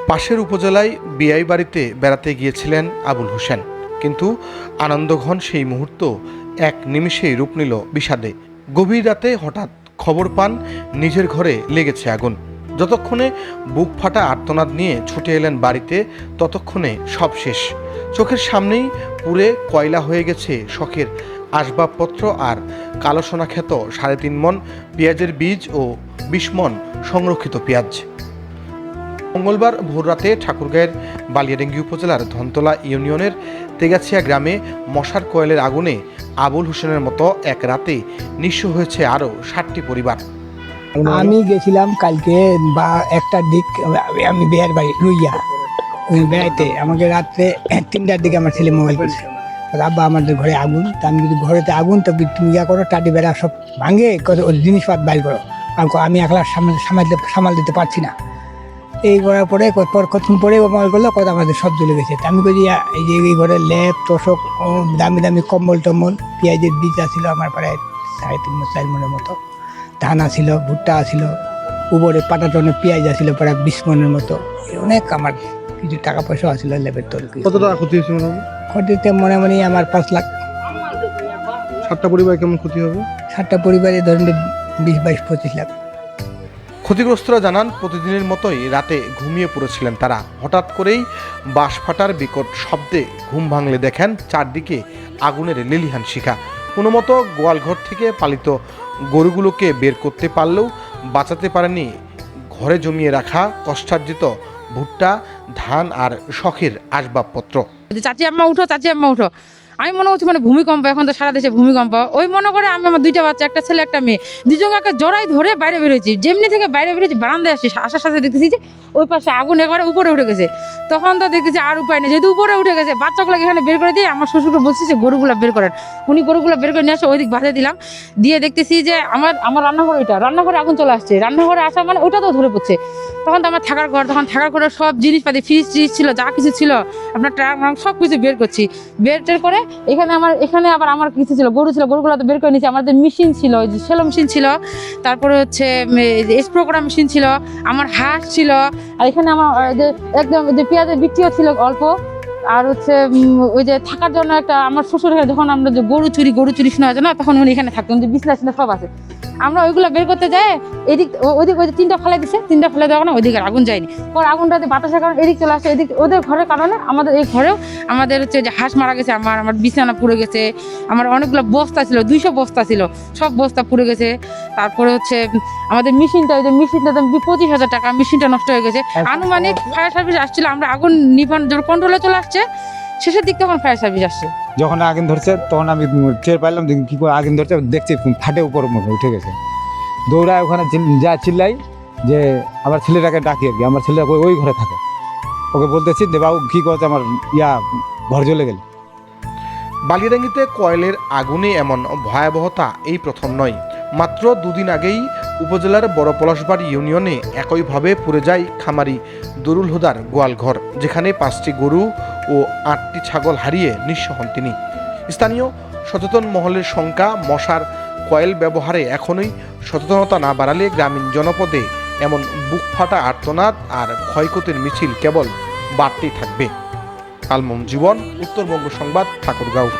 পাশের উপজেলায় বিআই বাড়িতে বেড়াতে গিয়েছিলেন আবুল হোসেন, কিন্তু আনন্দঘন সেই মুহূর্ত এক নিমিষেই রূপ নিল বিষাদে। গভীর রাতে হঠাৎ খবর পান নিজের ঘরে লেগেছে আগুন। যতক্ষণে বুক ফাটা আর্তনাদ নিয়ে ছুটে এলেন বাড়িতে, ততক্ষণে সব শেষ। চোখের সামনেই পুড়ে কয়লা হয়ে গেছে শখের আসবাবপত্র আর কালোসোনা খ্যাত 3.5 মণ পেঁয়াজের বীজ ও 20 মণ সংরক্ষিত পেঁয়াজ। মঙ্গলবার ভোররাতে ঠাকুরগাঁয়ের বালিয়াডাঙ্গি উপজেলার ধনতলা ইউনিয়নের তেগাছিয়া গ্রামে মশার কয়েলের আগুনে আবুল হোসেনের মতো এক রাতে নিঃস্ব হয়েছে আরও 60টি পরিবার। আমি গেছিলাম কালকে বা 1টার দিক, আমি বিয়ের বাড়ি রুইয়া বেড়াইতে। আমাকে রাত্রে 3টার দিকে আমার ছেলে মোবাইল করছে, আব্বা আমাদের ঘরে আগুন। তা আমি যদি ঘরেতে আগুন, তো তুমি ইয়া করো, টাটি বেড়া সব ভাঙে ওর জিনিসপাত বাইর করো। আমি একলা সামাল দিতে পারছি না। এই করার পরে কতক্ষণ পরে মোবাইল করলো, কত আমাদের সব জ্বলে গেছে। আমি বলি এই যে এই ঘরে লেপ তোষক, দামি দামি কম্বল টম্বল, পেঁয়াজের বীজ আসছিল আমার প্রায় 3.5-4 মণের মতো, ধান আসিল, ভুট্টা আসিল, উপরে পাটা টনে পেঁয়াজ আসিল প্রায় 20 মণের মতো। অনেক আমার কিছু টাকা পয়সা আসিল লেপের তোর। কত টাকা ক্ষতি হয়েছে? ক্ষতিতে মনে আমার 5 লাখ। 7টা পরিবার কেমন ক্ষতি হবে? 7টা পরিবারে ধরেন 20-22-25 লাখ। ক্ষতিগ্রস্তরা জানান, প্রতিদিনের মতোই রাতে ঘুমিয়ে পড়েছিলেন তারা। হঠাৎ করেই বাঁশ ফাটার বিকট শব্দে ঘুম ভাঙলে দেখেন চারদিকে আগুনের লেলিহান শিখা। কোনো মতো গোয়ালঘর থেকে পালিত গরুগুলোকে বের করতে পারলেও বাঁচাতে পারেনি ঘরে জমিয়ে রাখা কষ্টার্জিত ভুট্টা, ধান আর শখের আসবাবপত্র। চাচি আম্মা উঠো, চাচি আম্মা উঠো। আমি মনে করছি মানে ভূমিকম্প, এখন তো সারা দেশে ভূমিকম্প। ওই মনে করে আমি আমার 2টা বাচ্চা, একটা ছেলে একটা মেয়ে, দুজনকে জড়াই ধরে বাইরে বেরোয়েছি। যেমনি থেকে বাইরে বেরোয়েছি, বারান্দায় আসছি, আসার সাথে দেখতেছি যে ওই পাশে আগুন একবারে উপরে উঠে গেছে। তখন তো দেখতেছি আর উপায় নেই, যেহেতু উপরে উঠে গেছে, বাচ্চাগুলোকে এখানে বের করে দিয়ে আমার শ্বশুরকে বলছি যে গরুগুলো বের করেন। উনি গরুগুলো বের করে নিয়ে আসে, ওই দিক বাঁধে দিলাম। দিয়ে দেখতেছি যে আমার রান্নাঘর, ওইটা রান্নাঘরে আগুন চলে আসছে। রান্নাঘরে আসা মানে ওইটা তো ধরে পড়ছে। তখন তো আমার থাকার ঘর, তখন থাকার ঘরে সব জিনিসপাতি, ফ্রিজ ট্রিজ ছিল, যা কিছু ছিল, আপনার ট্রাক সব কিছু বের করছি। বের টের করে এখানে আবার আমার কিছু ছিল, গরু ছিল, গরুগুলো তো বের করে নিয়েছি। আমাদের মেশিন ছিল, ওই যে সেলো মেশিন ছিল, তারপরে হচ্ছে স্প্রে করা মেশিন ছিল, আমার হাঁস ছিল, আর এখানে আমার যে একদম যে পেঁয়াজের বিক্রিও ছিল অল্প। আর হচ্ছে ওই যে থাকার জন্য একটা, আমার শ্বশুর যখন আমরা যে গরু চুরি শোনা যায় না, তখন উনি এখানে থাকতেন, যে বিছনা সব আছে। আমরা ওইগুলো বের করতে যাই, এদিক ওইদিক ওই 3টা ফেলে দিছে, 3টা ফেলে দেওয়ার কারণে ওইদিকে আগুন যায়নি। পর আগুনটাতে বাতাসের কারণে এদিক চলে আসে, এদিক ওদের ঘরের কারণে আমাদের এই ঘরেও আমাদের হচ্ছে যে হাঁস মারা গেছে, আমার বিছানা পুড়ে গেছে, আমার অনেকগুলো বস্তা ছিল, 200 বস্তা ছিল, সব বস্তা পুড়ে গেছে। তারপরে হচ্ছে আমাদের মেশিনটা, ওই যে মেশিনটা 25,000 টাকা, মেশিনটা নষ্ট হয়ে গেছে। আনুমানিক ফায়ার সার্ভিস আসছিল, আমরা আগুন নিভান যখন কন্ট্রোলে চলে আসছে শেষের দিক, তখন ফায়ার সার্ভিস আসছে। যখন আগুন ধরছে তখন আমি টের পাইলাম কি করে আগুন ধরছে, দেখছি ফাটে উপর মুখে উঠে গেছে। দৌড়ায় ওখানে যা চিল্লাই যে আমার ছেলেটাকে ডাকি আর কি, আমার ছেলেটা ওই ঘরে থাকে, ওকে বলতেছি যে বাবু কী করছে, আমার ঘর জ্বলে গেল। বালিয়াডাঙ্গিতে কয়েলের আগুনে এমন ভয়াবহতা এই প্রথম নয়। মাত্র 2 দিন আগেই উপজেলার বড় পলাশবাড়ি ইউনিয়নে একইভাবে পুড়ে যায় খামারি দরুল হুদার গোয়ালঘর, যেখানে 5টি গরু ও 8টি ছাগল হারিয়ে নিঃস্ব হন তিনি। স্থানীয় সচেতন মহলের শঙ্কা, মশার কয়েল ব্যবহারে এখনই সচেতনতা না বাড়ালে গ্রামীণ জনপদে এমন বুক ফাটা আর্তনাদ আর ক্ষয়ক্ষতির মিছিল কেবল বাড়তেই থাকবে। আলমম জীবন, উত্তরবঙ্গ সংবাদ, ঠাকুরগাঁও।